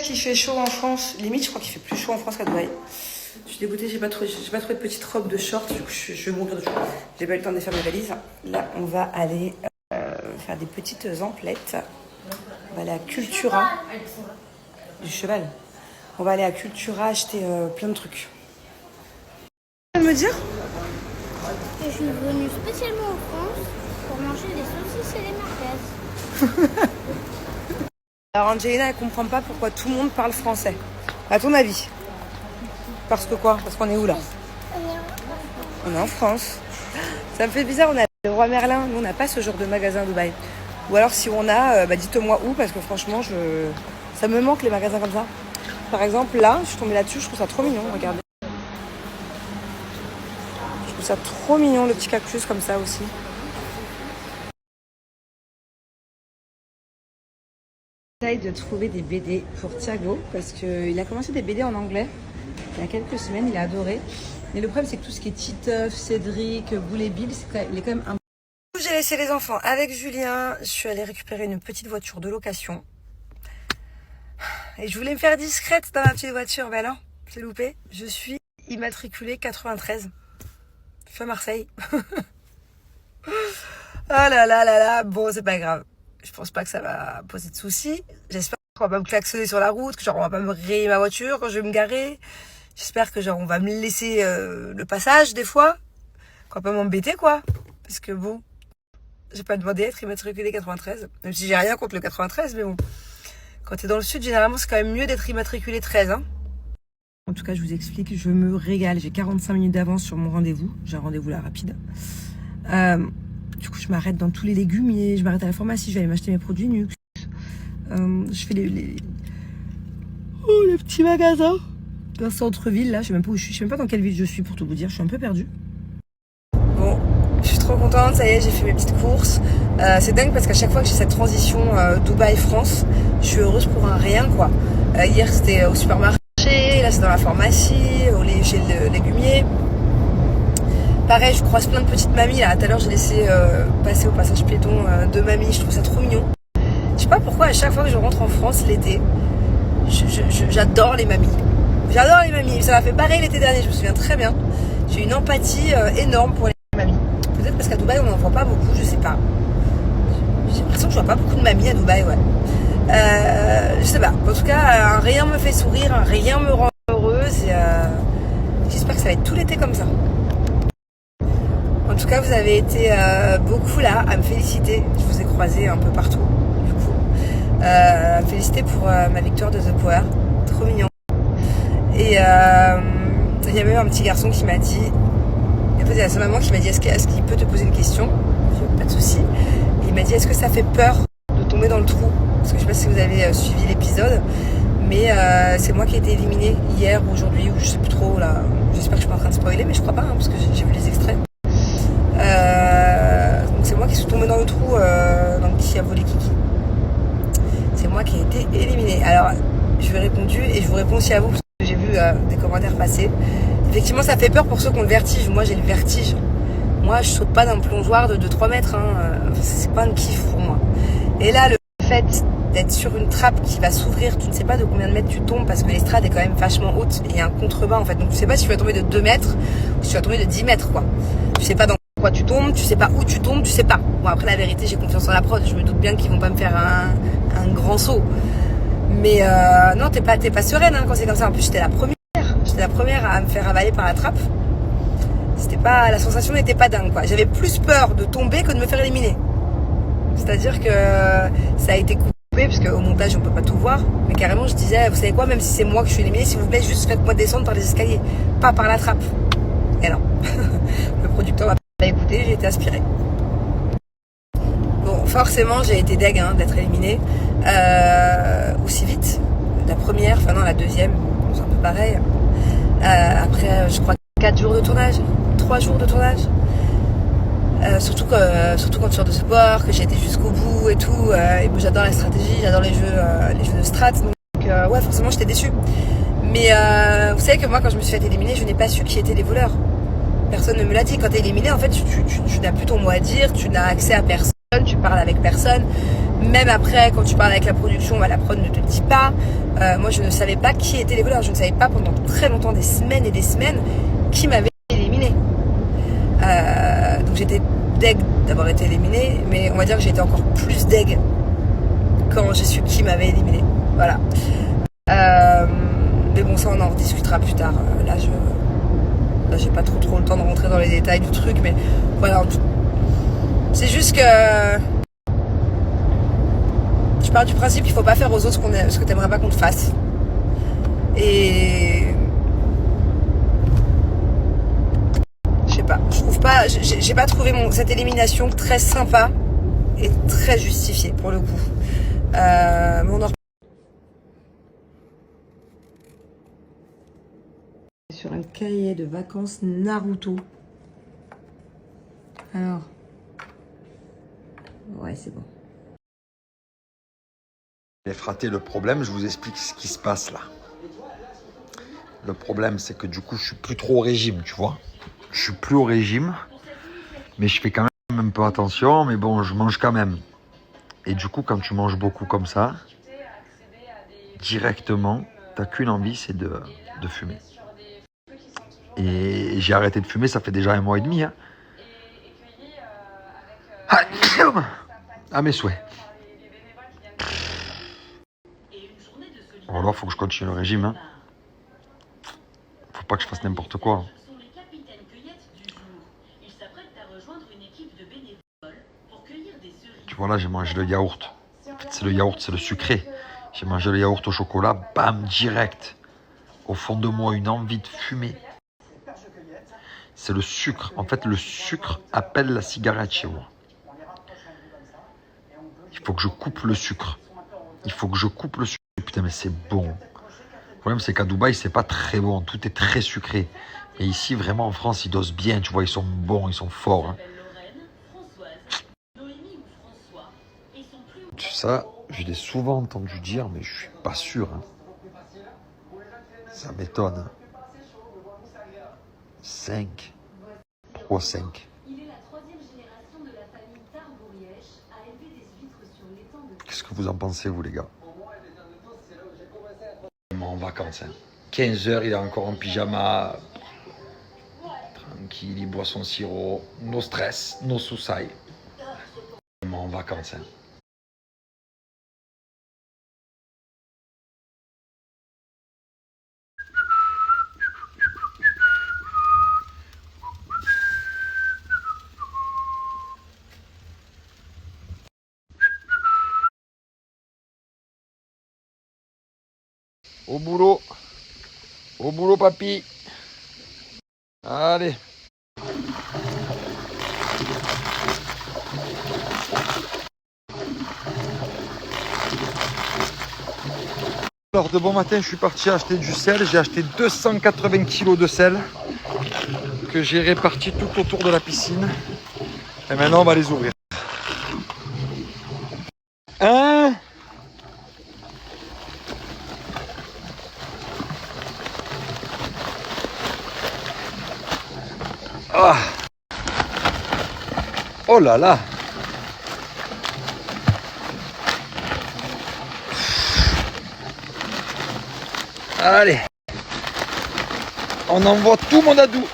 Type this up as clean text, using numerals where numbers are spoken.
qu'il fait chaud en France. Limite, je crois qu'il fait plus chaud en France qu'à Dubaï. Je suis dégoûtée, j'ai pas trouvé de petite robe de short. Du coup, je vais mourir de chaud. J'ai pas eu le temps de faire mes valises. Là, on va aller faire des petites emplettes. On va aller à Cultura. Du cheval. On va aller à Cultura acheter plein de trucs. Tu veux me dire? Je suis venue spécialement en France pour manger des saucisses et des merguez. Alors Angelina, elle comprend pas pourquoi tout le monde parle français. À ton avis? Parce que quoi? Parce qu'on est où là? On est en France. Ça me fait bizarre, on a le Roi Merlin. Nous, on n'a pas ce genre de magasin à Dubaï. Ou alors si on a, dites-moi où, parce que franchement, ça me manque les magasins comme ça. Par exemple, là, je suis tombée là-dessus, je trouve ça trop mignon, regardez. Je trouve ça trop mignon, le petit cactus comme ça aussi. J'essaye de trouver des BD pour Thiago, parce qu'il a commencé des BD en anglais il y a quelques semaines, il a adoré. Mais le problème, c'est que tout ce qui est Titeuf, Cédric, Boule et Bill, il est quand même un... J'ai laissé les enfants avec Julien, je suis allée récupérer une petite voiture de location. Et je voulais me faire discrète dans ma petite voiture, mais non, j'ai loupé. Je suis immatriculée 93. Je suis à Marseille. Oh là là là là, bon, c'est pas grave. Je pense pas que ça va poser de soucis. J'espère qu'on va pas me klaxonner sur la route, que genre on va pas me rayer ma voiture quand je vais me garer. J'espère que genre on va me laisser le passage des fois. Qu'on va pas m'embêter quoi. Parce que bon, j'ai pas demandé à être immatriculée 93. Même si j'ai rien contre le 93, mais bon. Quand t'es dans le sud, généralement, c'est quand même mieux d'être immatriculé 13. Hein. En tout cas, je vous explique, je me régale. J'ai 45 minutes d'avance sur mon rendez-vous. J'ai un rendez-vous là rapide. Du coup, je m'arrête dans tous les légumiers. Je m'arrête à la pharmacie. Je vais aller m'acheter mes produits Nux. Je fais les petits magasins. Dans le centre-ville, là. Je sais même pas où je suis. Je sais même pas dans quelle ville je suis, pour tout vous dire. Je suis un peu perdue. Bon, je suis trop contente. Ça y est, j'ai fait mes petites courses. C'est dingue parce qu'à chaque fois que j'ai cette transition Dubaï-France, je suis heureuse pour un rien, quoi. Hier, c'était au supermarché. Là, c'est dans la pharmacie, chez le légumier. Pareil, je croise plein de petites mamies. Là, tout à l'heure, j'ai laissé passer au passage piéton deux mamies. Je trouve ça trop mignon. Je sais pas pourquoi, à chaque fois que je rentre en France l'été, j'adore les mamies. J'adore les mamies. Ça m'a fait pareil l'été dernier, je me souviens très bien. J'ai une empathie énorme pour les mamies. Peut-être parce qu'à Dubaï, on n'en voit pas beaucoup, je sais pas. J'ai l'impression que je vois pas beaucoup de mamies à Dubaï, ouais. Je sais pas. En tout cas, un rien me fait sourire, un rien me rend heureuse. Et j'espère que ça va être tout l'été comme ça. En tout cas, vous avez été beaucoup là à me féliciter. Je vous ai croisé un peu partout, du coup. À me féliciter pour ma victoire de The Power. Trop mignon. Et il y a même un petit garçon qui m'a dit... En fait, il y a sa maman qui m'a dit est-ce qu'il peut te poser une question? J'ai dit, pas de souci. Et il m'a dit est-ce que ça fait peur de tomber dans le trou? Parce que je sais pas si vous avez suivi l'épisode, mais c'est moi qui ai été éliminée hier ou aujourd'hui, ou je sais plus trop là. J'espère que je suis pas en train de spoiler, mais je crois pas, hein, parce que j'ai vu les extraits. Donc c'est moi qui suis tombée dans le trou, donc qui a volé Kiki. C'est moi qui ai été éliminée. Alors je lui ai répondu et je vous réponds aussi à vous parce que j'ai vu des commentaires passer. Effectivement, ça fait peur pour ceux qui ont le vertige. Moi, j'ai le vertige. Moi, je saute pas d'un plongeoir de 3 mètres. Hein. C'est pas un kiff pour moi. Et là, le fait d'être sur une trappe qui va s'ouvrir, tu ne sais pas de combien de mètres tu tombes parce que l'estrade est quand même vachement haute et il y a un contrebas en fait. Donc tu sais pas si tu vas tomber de 2 mètres ou si tu vas tomber de 10 mètres quoi. Tu sais pas dans quoi tu tombes, tu sais pas où tu tombes, tu sais pas. Bon après la vérité, j'ai confiance en la prod, je me doute bien qu'ils vont pas me faire un grand saut. Mais non, t'es pas sereine hein, quand c'est comme ça. En plus j'étais la première à me faire avaler par la trappe. La sensation n'était pas dingue quoi. J'avais plus peur de tomber que de me faire éliminer. C'est-à-dire que ça a été coupé, parce qu'au montage, on peut pas tout voir. Mais carrément, je disais, vous savez quoi, même si c'est moi que je suis éliminée, s'il vous plaît, juste faites-moi descendre par les escaliers, pas par la trappe. Et non. Le producteur m'a pas écouté, j'ai été aspirée. Bon, forcément, j'ai été deg d'être éliminée aussi vite. La première, enfin non, la deuxième, c'est un peu pareil. Après, je crois 4 jours de tournage, 3 jours de tournage. Surtout quand tu sors de ce sport, que j'ai été jusqu'au bout et tout. Et moi, j'adore la stratégie, j'adore les jeux de strat. Donc ouais, forcément, j'étais déçue. Mais vous savez que moi, quand je me suis fait éliminer, je n'ai pas su qui étaient les voleurs. Personne ne me l'a dit. Quand t'es éliminé, en fait, tu n'as plus ton mot à dire, tu n'as accès à personne, tu parles avec personne. Même après, quand tu parles avec la production, bah, la prod ne te dit pas. Moi, je ne savais pas qui étaient les voleurs. Je ne savais pas pendant très longtemps, des semaines et des semaines, qui m'avait éliminé. Donc j'étais deg d'avoir été éliminée, mais on va dire que j'ai été encore plus deg quand j'ai su qui m'avait éliminé. Voilà. Mais bon, ça on en rediscutera plus tard. Là, j'ai pas trop le temps de rentrer dans les détails du truc, mais voilà. C'est juste que je pars du principe qu'il faut pas faire aux autres ce que t'aimerais pas qu'on te fasse. Et je sais pas, je trouve pas, j'ai pas trouvé cette élimination très sympa et très justifiée pour le coup. Mais on en sur un cahier de vacances Naruto. Alors, ouais, c'est bon. Les fratés, le problème, je vous explique ce qui se passe là. Le problème, c'est que du coup, je suis plus trop au régime, tu vois. Je suis plus au régime, mais je fais quand même un peu attention, mais bon, je mange quand même. Et du coup, quand tu manges beaucoup comme ça, directement, t'as qu'une envie, c'est de fumer. Et j'ai arrêté de fumer, ça fait déjà 1 mois et demi. Hein. À mes souhaits. Alors, faut que je continue le régime. Hein. Faut pas que je fasse n'importe quoi. Tu vois là, j'ai mangé le yaourt. En fait, c'est le yaourt, c'est le sucré. J'ai mangé le yaourt au chocolat, bam, direct. Au fond de moi, une envie de fumer. C'est le sucre. En fait, le sucre appelle la cigarette chez moi. Il faut que je coupe le sucre. Il faut que je coupe le sucre. Putain, mais c'est bon. Le problème, c'est qu'à Dubaï, c'est pas très bon. Tout est très sucré. Et ici, vraiment, en France, ils dosent bien. Tu vois, ils sont bons, ils sont forts. Hein. Ça, je l'ai souvent entendu dire, mais je suis pas sûr. Hein. Ça m'étonne. 5. Pourquoi 5 ? Qu'est-ce que vous en pensez, vous, les gars ? En vacances. Hein. 15h, il est encore en pyjama. Tranquille, il boit son sirop. No stress, no soucis. En vacances. Hein. Au boulot papy. Allez. Alors de bon matin, je suis parti acheter du sel. J'ai acheté 280 kg de sel que j'ai réparti tout autour de la piscine. Et maintenant, on va les ouvrir. Hein ? Ah. Oh là là. Allez. On envoie tout mon adou.